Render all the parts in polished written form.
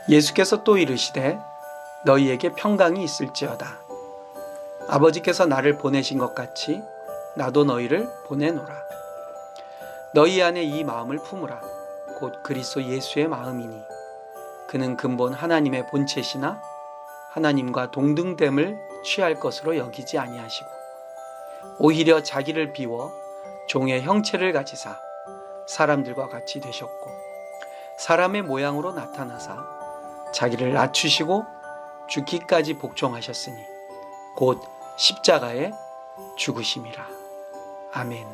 예수께서 또 이르시되 너희에게 평강이 있을지어다. 아버지께서 나를 보내신 것 같이 나도 너희를 보내노라. 너희 안에 이 마음을 품으라. 곧 그리스도 예수의 마음이니 그는 근본 하나님의 본체시나 하나님과 동등됨을 취할 것으로 여기지 아니하시고 오히려 자기를 비워 종의 형체를 가지사 사람들과 같이 되셨고 사람의 모양으로 나타나사 자기를 낮추시고 죽기까지 복종하셨으니 곧 십자가에 죽으심이라. 아멘.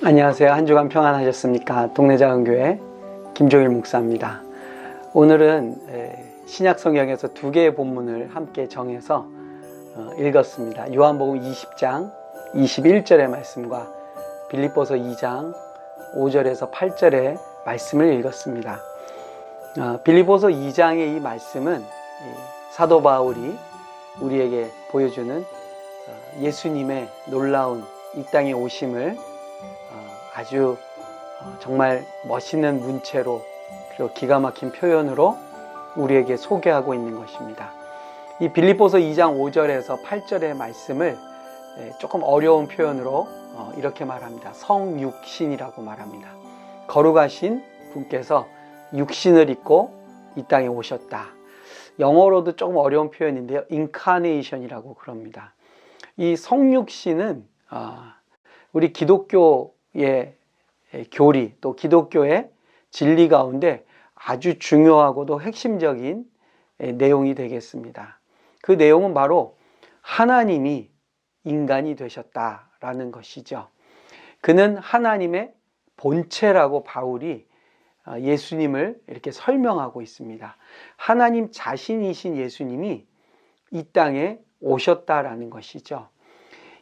안녕하세요. 한 주간 평안하셨습니까? 동네작은교회 김종일 목사입니다. 오늘은 신약 성경에서 두 개의 본문을 함께 정해서 읽었습니다. 요한복음 20장 21절의 말씀과 빌립보서 2장 5절에서 8절의 말씀을 읽었습니다. 빌립보서 2장의 이 말씀은 사도 바울이 우리에게 보여주는 예수님의 놀라운 이 땅에 오심을 아주 정말 멋있는 문체로 그리고 기가 막힌 표현으로 우리에게 소개하고 있는 것입니다. 이 빌립보서 2장 5절에서 8절의 말씀을 조금 어려운 표현으로 이렇게 말합니다. 성육신이라고 말합니다. 거룩하신 분께서 육신을 입고 이 땅에 오셨다. 영어로도 조금 어려운 표현인데요. 인카네이션이라고 그럽니다. 이 성육신은 우리 기독교의 교리 또 기독교의 진리 가운데 아주 중요하고도 핵심적인 내용이 되겠습니다. 그 내용은 바로 하나님이 인간이 되셨다라는 것이죠. 그는 하나님의 본체라고 바울이 예수님을 이렇게 설명하고 있습니다. 하나님 자신이신 예수님이 이 땅에 오셨다라는 것이죠.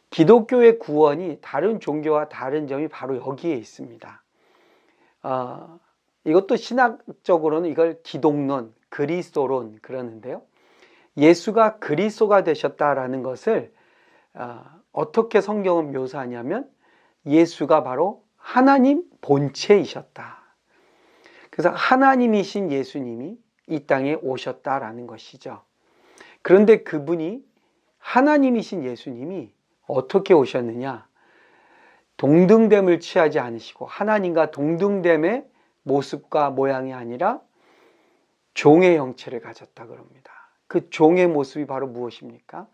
기독교의 구원이 다른 종교와 다른 점이 바로 여기에 있습니다. 이것도 신학적으로는 이걸 기독론, 그리스도론 그러는데요. 예수가 그리스도가 되셨다라는 것을 어떻게 성경은 묘사하냐면 예수가 바로 하나님 본체이셨다. 그래서 하나님이신 예수님이 이 땅에 오셨다라는 것이죠. 그런데 그분이 하나님이신 예수님이 어떻게 오셨느냐? 동등됨을 취하지 않으시고 하나님과 동등됨의 모습과 모양이 아니라 종의 형체를 가졌다 그럽니다. 그 종의 모습이 바로 무엇입니까?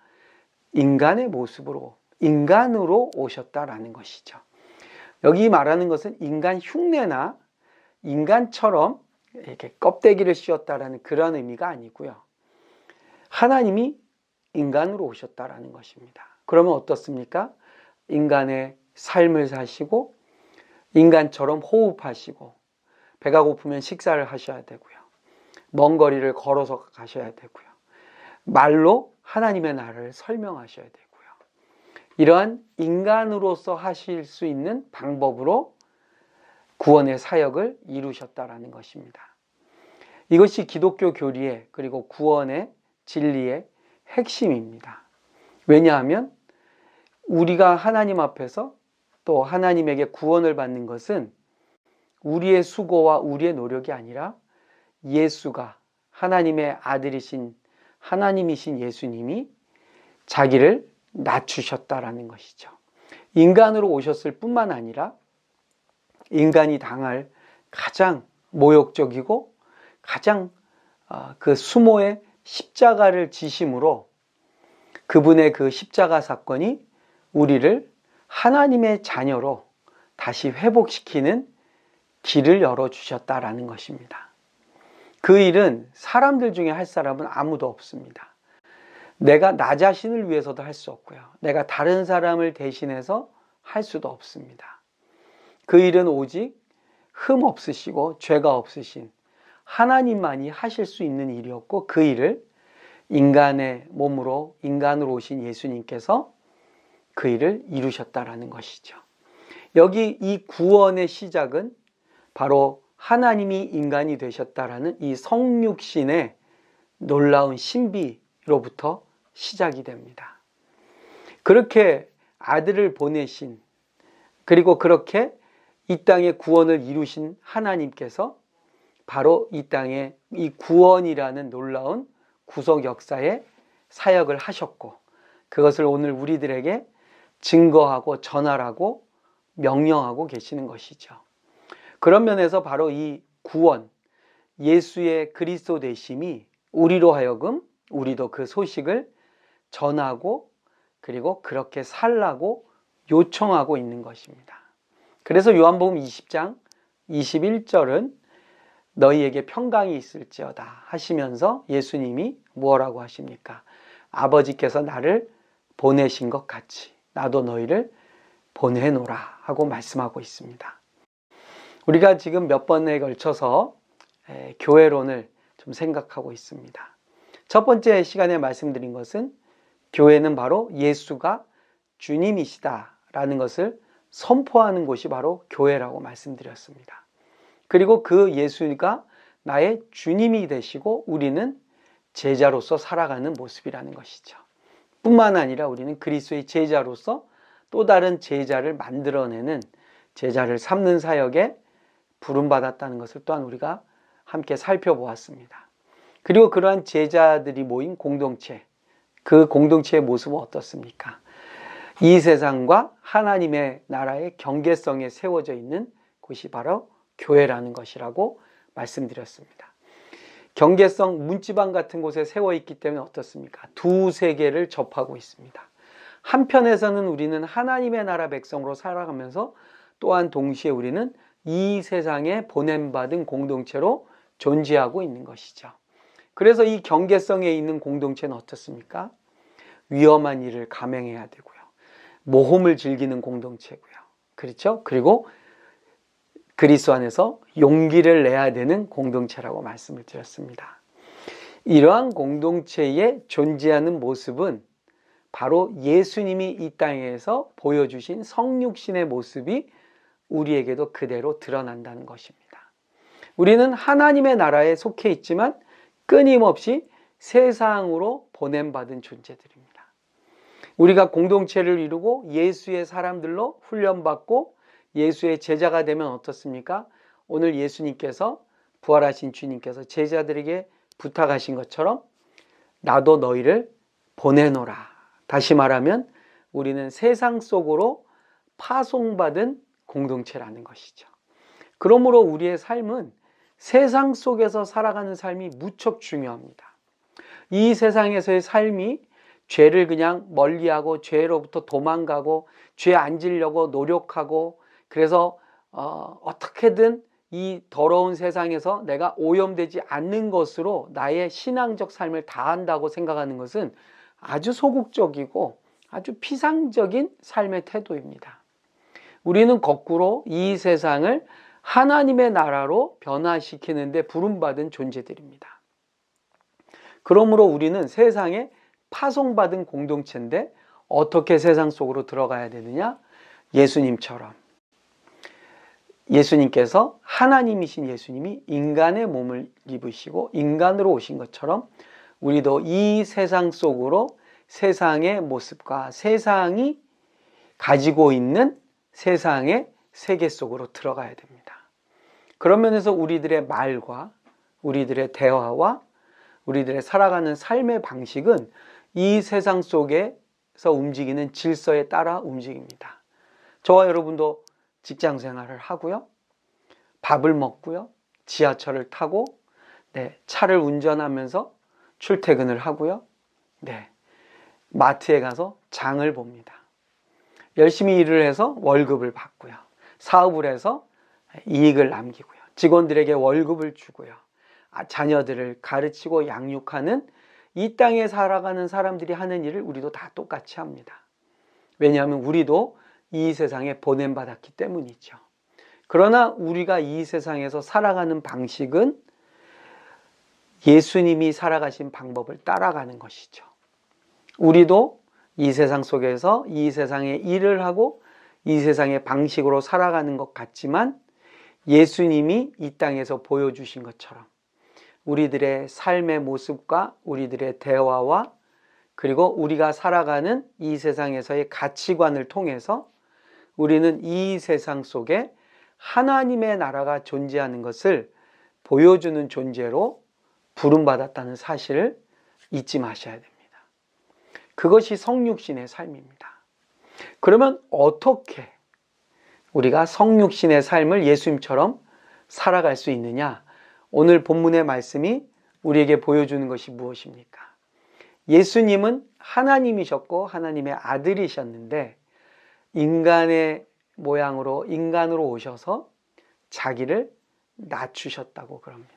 인간의 모습으로, 인간으로 오셨다라는 것이죠. 여기 말하는 것은 인간 흉내나 인간처럼 이렇게 껍데기를 씌웠다라는 그런 의미가 아니고요. 하나님이 인간으로 오셨다라는 것입니다. 그러면 어떻습니까? 인간의 삶을 사시고 인간처럼 호흡하시고 배가 고프면 식사를 하셔야 되고요. 먼 거리를 걸어서 가셔야 되고요. 말로 하나님의 나라를 설명하셔야 되고요. 이러한 인간으로서 하실 수 있는 방법으로 구원의 사역을 이루셨다라는 것입니다. 이것이 기독교 교리의 그리고 구원의 진리의 핵심입니다. 왜냐하면 우리가 하나님 앞에서 또 하나님에게 구원을 받는 것은 우리의 수고와 우리의 노력이 아니라 예수가 하나님의 아들이신 하나님이신 예수님이 자기를 낮추셨다라는 것이죠. 인간으로 오셨을 뿐만 아니라 인간이 당할 가장 모욕적이고 가장 그 수모의 십자가를 지심으로 그분의 그 십자가 사건이 우리를 하나님의 자녀로 다시 회복시키는 길을 열어주셨다라는 것입니다. 그 일은 사람들 중에 할 사람은 아무도 없습니다. 내가 나 자신을 위해서도 할 수 없고요. 내가 다른 사람을 대신해서 할 수도 없습니다. 그 일은 오직 흠 없으시고 죄가 없으신 하나님만이 하실 수 있는 일이었고 그 일을 인간의 몸으로 인간으로 오신 예수님께서 그 일을 이루셨다라는 것이죠. 여기 이 구원의 시작은 바로 하나님이 인간이 되셨다라는 이 성육신의 놀라운 신비로부터 시작이 됩니다. 그렇게 아들을 보내신, 그리고 그렇게 이 땅의 구원을 이루신 하나님께서 바로 이 땅에 이 구원이라는 놀라운 구속 역사에 사역을 하셨고, 그것을 오늘 우리들에게 증거하고 전하라고 명령하고 계시는 것이죠. 그런 면에서 바로 이 구원, 예수의 그리스도 되심이 우리로 하여금 우리도 그 소식을 전하고 그리고 그렇게 살라고 요청하고 있는 것입니다. 그래서 요한복음 20장 21절은 너희에게 평강이 있을지어다 하시면서 예수님이 뭐라고 하십니까? 아버지께서 나를 보내신 것 같이 나도 너희를 보내노라 하고 말씀하고 있습니다. 우리가 지금 몇 번에 걸쳐서 교회론을 좀 생각하고 있습니다. 첫 번째 시간에 말씀드린 것은 교회는 바로 예수가 주님이시다라는 것을 선포하는 곳이 바로 교회라고 말씀드렸습니다. 그리고 그 예수가 나의 주님이 되시고 우리는 제자로서 살아가는 모습이라는 것이죠. 뿐만 아니라 우리는 그리스도의 제자로서 또 다른 제자를 만들어내는, 제자를 삼는 사역에 부름받았다는 것을 또한 우리가 함께 살펴보았습니다. 그리고 그러한 제자들이 모인 공동체, 그 공동체의 모습은 어떻습니까? 이 세상과 하나님의 나라의 경계성에 세워져 있는 곳이 바로 교회라는 것이라고 말씀드렸습니다. 경계성, 문지방 같은 곳에 세워 있기 때문에 어떻습니까? 두 세계를 접하고 있습니다. 한편에서는 우리는 하나님의 나라 백성으로 살아가면서 또한 동시에 우리는 이 세상에 보냄받은 공동체로 존재하고 있는 것이죠. 그래서 이 경계성에 있는 공동체는 어떻습니까? 위험한 일을 감행해야 되고요. 모험을 즐기는 공동체고요. 그렇죠? 그리고 그리스도 안에서 용기를 내야 되는 공동체라고 말씀을 드렸습니다. 이러한 공동체에 존재하는 모습은 바로 예수님이 이 땅에서 보여주신 성육신의 모습이 우리에게도 그대로 드러난다는 것입니다. 우리는 하나님의 나라에 속해 있지만 끊임없이 세상으로 보냄받은 존재들입니다. 우리가 공동체를 이루고 예수의 사람들로 훈련받고 예수의 제자가 되면 어떻습니까? 오늘 예수님께서, 부활하신 주님께서 제자들에게 부탁하신 것처럼 나도 너희를 보내노라. 다시 말하면 우리는 세상 속으로 파송받은 공동체라는 것이죠. 그러므로 우리의 삶은 세상 속에서 살아가는 삶이 무척 중요합니다. 이 세상에서의 삶이 죄를 그냥 멀리하고 죄로부터 도망가고 죄 안 지려고 노력하고, 그래서 어떻게든 이 더러운 세상에서 내가 오염되지 않는 것으로 나의 신앙적 삶을 다한다고 생각하는 것은 아주 소극적이고 아주 피상적인 삶의 태도입니다. 우리는 거꾸로 이 세상을 하나님의 나라로 변화시키는데 부름받은 존재들입니다. 그러므로 우리는 세상에 파송받은 공동체인데 어떻게 세상 속으로 들어가야 되느냐? 예수님처럼. 예수님께서, 하나님이신 예수님이 인간의 몸을 입으시고 인간으로 오신 것처럼 우리도 이 세상 속으로 세상의 모습과 세상이 가지고 있는 세상의 세계 속으로 들어가야 됩니다. 그런 면에서 우리들의 말과 우리들의 대화와 우리들의 살아가는 삶의 방식은 이 세상 속에서 움직이는 질서에 따라 움직입니다. 저와 여러분도 직장 생활을 하고요, 밥을 먹고요, 지하철을 타고, 차를 운전하면서 출퇴근을 하고요, 마트에 가서 장을 봅니다. 열심히 일을 해서 월급을 받고요, 사업을 해서 이익을 남기고요, 직원들에게 월급을 주고요, 자녀들을 가르치고 양육하는 이 땅에 살아가는 사람들이 하는 일을 우리도 다 똑같이 합니다. 왜냐하면 우리도 이 세상에 보냄받았기 때문이죠. 그러나 우리가 이 세상에서 살아가는 방식은 예수님이 살아가신 방법을 따라가는 것이죠. 우리도 이 세상 속에서 이 세상의 일을 하고 이 세상의 방식으로 살아가는 것 같지만 예수님이 이 땅에서 보여주신 것처럼 우리들의 삶의 모습과 우리들의 대화와 그리고 우리가 살아가는 이 세상에서의 가치관을 통해서 우리는 이 세상 속에 하나님의 나라가 존재하는 것을 보여주는 존재로 부름받았다는 사실을 잊지 마셔야 됩니다. 그것이 성육신의 삶입니다. 그러면 어떻게 우리가 성육신의 삶을 예수님처럼 살아갈 수 있느냐? 오늘 본문의 말씀이 우리에게 보여주는 것이 무엇입니까? 예수님은 하나님이셨고 하나님의 아들이셨는데 인간의 모양으로 인간으로 오셔서 자기를 낮추셨다고 그럽니다.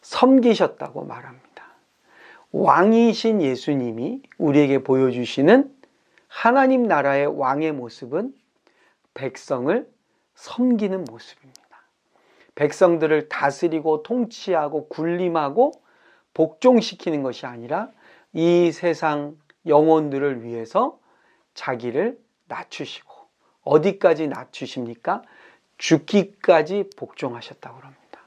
섬기셨다고 말합니다. 왕이신 예수님이 우리에게 보여주시는 하나님 나라의 왕의 모습은 백성을 섬기는 모습입니다. 백성들을 다스리고 통치하고 군림하고 복종시키는 것이 아니라 이 세상 영혼들을 위해서 자기를 낮추시고 어디까지 낮추십니까? 죽기까지 복종하셨다고 합니다.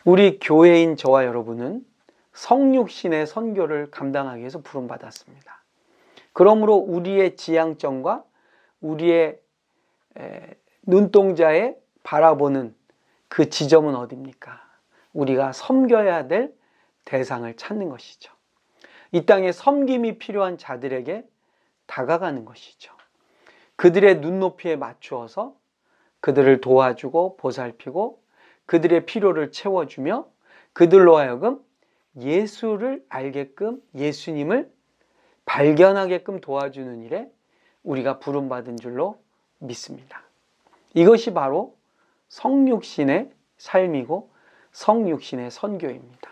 우리 교회인 저와 여러분은 성육신의 선교를 감당하기 위해서 부름받았습니다. 그러므로 우리의 지향점과 우리의 눈동자에 바라보는 그 지점은 어디입니까? 우리가 섬겨야 될 대상을 찾는 것이죠. 이 땅에 섬김이 필요한 자들에게 다가가는 것이죠. 그들의 눈높이에 맞추어서 그들을 도와주고 보살피고 그들의 필요를 채워주며 그들로 하여금 예수를 알게끔 예수님을 발견하게끔 도와주는 일에 우리가 부름받은 줄로 믿습니다. 이것이 바로 성육신의 삶이고 성육신의 선교입니다.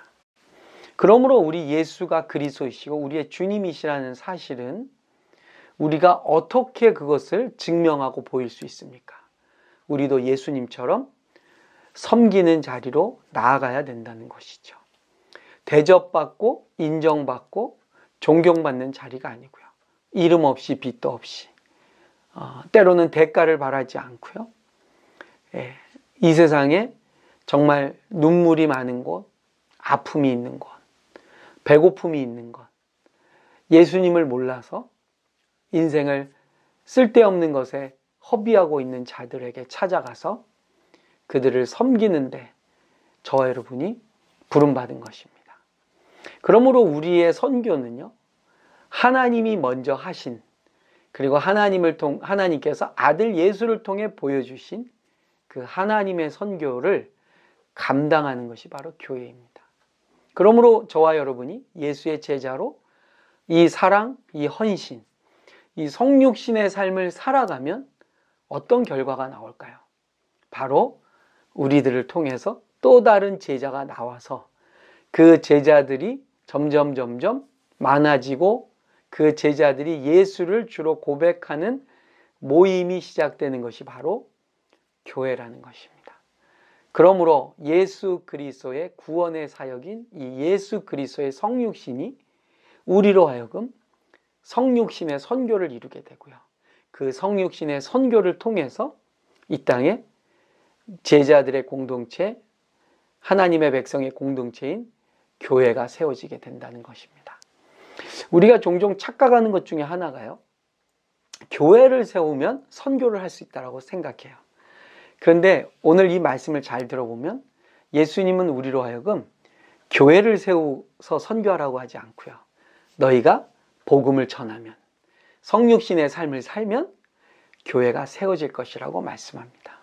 그러므로 우리 예수가 그리스도이시고 우리의 주님이시라는 사실은 우리가 어떻게 그것을 증명하고 보일 수 있습니까? 우리도 예수님처럼 섬기는 자리로 나아가야 된다는 것이죠. 대접받고 인정받고 존경받는 자리가 아니고요. 이름 없이 빚도 없이 때로는 대가를 바라지 않고요. 이 세상에 정말 눈물이 많은 곳, 아픔이 있는 곳, 배고픔이 있는 곳, 예수님을 몰라서 인생을 쓸데없는 것에 허비하고 있는 자들에게 찾아가서 그들을 섬기는데 저와 여러분이 부름받은 것입니다. 그러므로 우리의 선교는요, 하나님이 먼저 하신 그리고 하나님께서 아들 예수를 통해 보여주신 그 하나님의 선교를 감당하는 것이 바로 교회입니다. 그러므로 저와 여러분이 예수의 제자로 이 사랑, 이 헌신, 이 성육신의 삶을 살아가면 어떤 결과가 나올까요? 바로 우리들을 통해서 또 다른 제자가 나와서 그 제자들이 점점 많아지고 그 제자들이 예수를 주로 고백하는 모임이 시작되는 것이 바로 교회라는 것입니다. 그러므로 예수 그리스도의 구원의 사역인 이 예수 그리스도의 성육신이 우리로 하여금 성육신의 선교를 이루게 되고요. 그 성육신의 선교를 통해서 이 땅에 제자들의 공동체, 하나님의 백성의 공동체인 교회가 세워지게 된다는 것입니다. 우리가 종종 착각하는 것 중에 하나가요, 교회를 세우면 선교를 할 수 있다고 생각해요. 그런데 오늘 이 말씀을 잘 들어보면 예수님은 우리로 하여금 교회를 세워서 선교하라고 하지 않고요, 너희가 복음을 전하면, 성육신의 삶을 살면 교회가 세워질 것이라고 말씀합니다.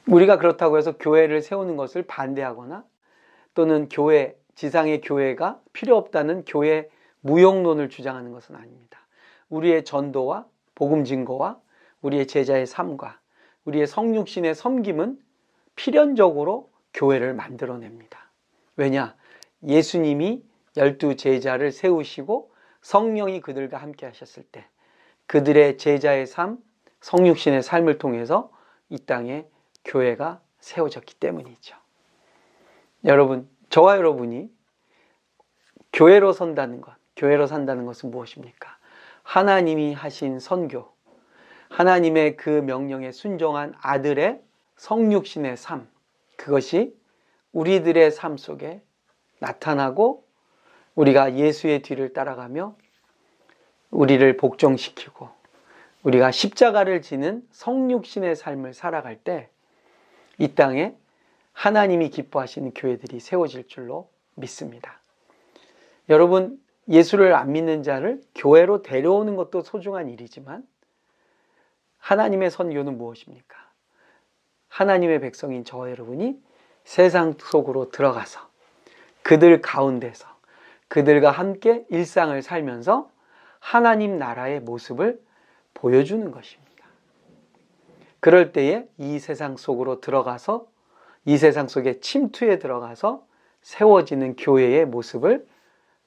우리가 그렇다고 해서 교회를 세우는 것을 반대하거나 또는 지상의 교회가 필요 없다는 교회 무용론을 주장하는 것은 아닙니다. 우리의 전도와 복음 증거와 우리의 제자의 삶과 우리의 성육신의 섬김은 필연적으로 교회를 만들어냅니다. 왜냐? 예수님이 12 제자를 세우시고 성령이 그들과 함께 하셨을 때 그들의 제자의 삶, 성육신의 삶을 통해서 이 땅에 교회가 세워졌기 때문이죠. 여러분, 저와 여러분이 교회로 산다는 것은 무엇입니까? 하나님이 하신 선교, 하나님의 그 명령에 순종한 아들의 성육신의 삶, 그것이 우리들의 삶 속에 나타나고 우리가 예수의 뒤를 따라가며 우리를 복종시키고 우리가 십자가를 지는 성육신의 삶을 살아갈 때 이 땅에 하나님이 기뻐하시는 교회들이 세워질 줄로 믿습니다. 여러분, 예수를 안 믿는 자를 교회로 데려오는 것도 소중한 일이지만 하나님의 선교는 무엇입니까? 하나님의 백성인 저와 여러분이 세상 속으로 들어가서 그들 가운데서 그들과 함께 일상을 살면서 하나님 나라의 모습을 보여주는 것입니다. 그럴 때에 이 세상 속으로 들어가서 이 세상 속에 침투에 들어가서 세워지는 교회의 모습을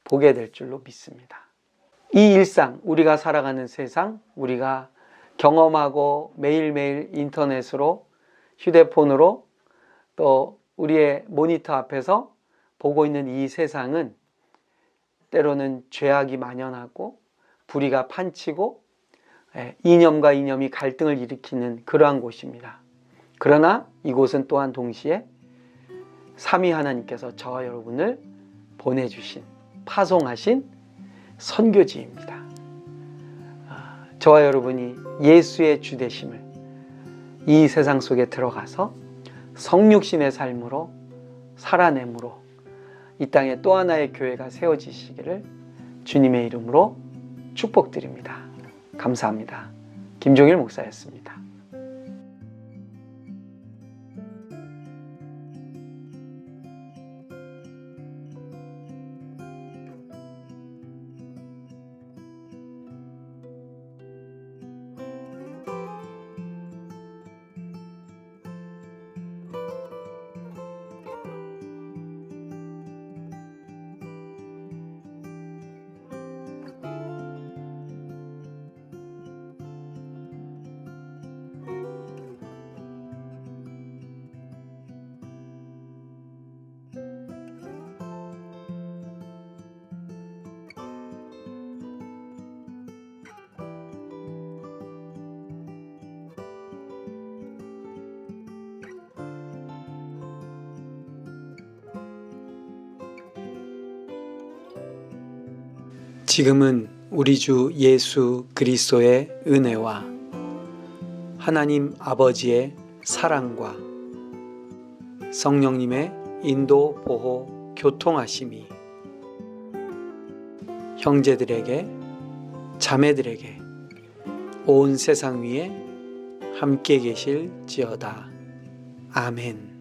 보게 될 줄로 믿습니다. 이 일상, 우리가 살아가는 세상, 우리가 경험하고 매일매일 인터넷으로, 휴대폰으로 또 우리의 모니터 앞에서 보고 있는 이 세상은 때로는 죄악이 만연하고 불의가 판치고 이념과 이념이 갈등을 일으키는 그러한 곳입니다. 그러나 이곳은 또한 동시에 삼위 하나님께서 저와 여러분을 보내주신, 파송하신 선교지입니다. 저와 여러분이 예수의 주되심을 이 세상 속에 들어가서 성육신의 삶으로 살아내므로 이 땅에 또 하나의 교회가 세워지시기를 주님의 이름으로 축복드립니다. 감사합니다. 김종일 목사였습니다. 지금은 우리 주 예수 그리스도의 은혜와 하나님 아버지의 사랑과 성령님의 인도, 보호, 교통하심이 형제들에게, 자매들에게 온 세상 위에 함께 계실지어다. 아멘.